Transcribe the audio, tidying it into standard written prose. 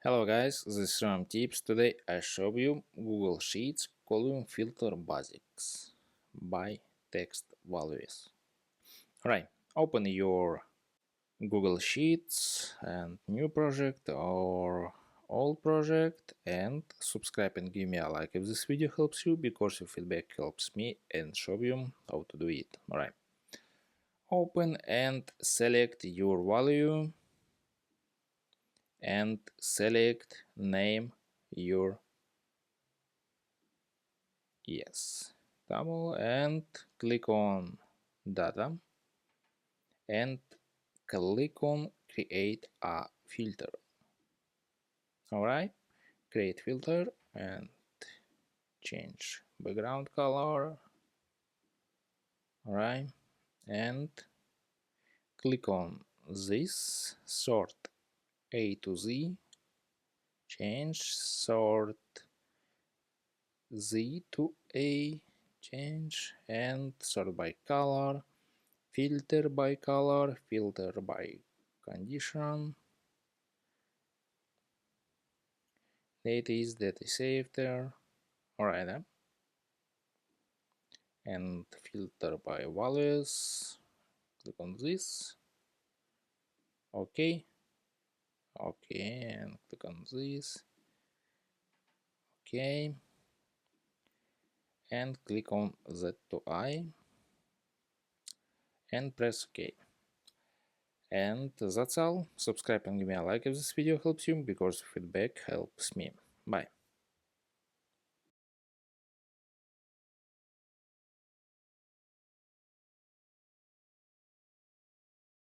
Hello guys, this is Ram Tips. Today I show you Google Sheets column filter basics by text values. Alright, open your Google Sheets and new project or old project and subscribe and give me a like if this video helps you, because your feedback helps me and show you how to do it. Alright, open and select your value and select name your table and click on data and click on create a filter. Alright, create filter and change background color. Alright, and click on this sort A to Z, change sort Z to A, change, and sort by color, filter by color, filter by condition, date is saved there. Alright, and filter by values, click on this, okay, and click on this, okay, and click on Z to I and press OK. And that's all. Subscribe and give me a like if this video helps you, because feedback helps me. Bye.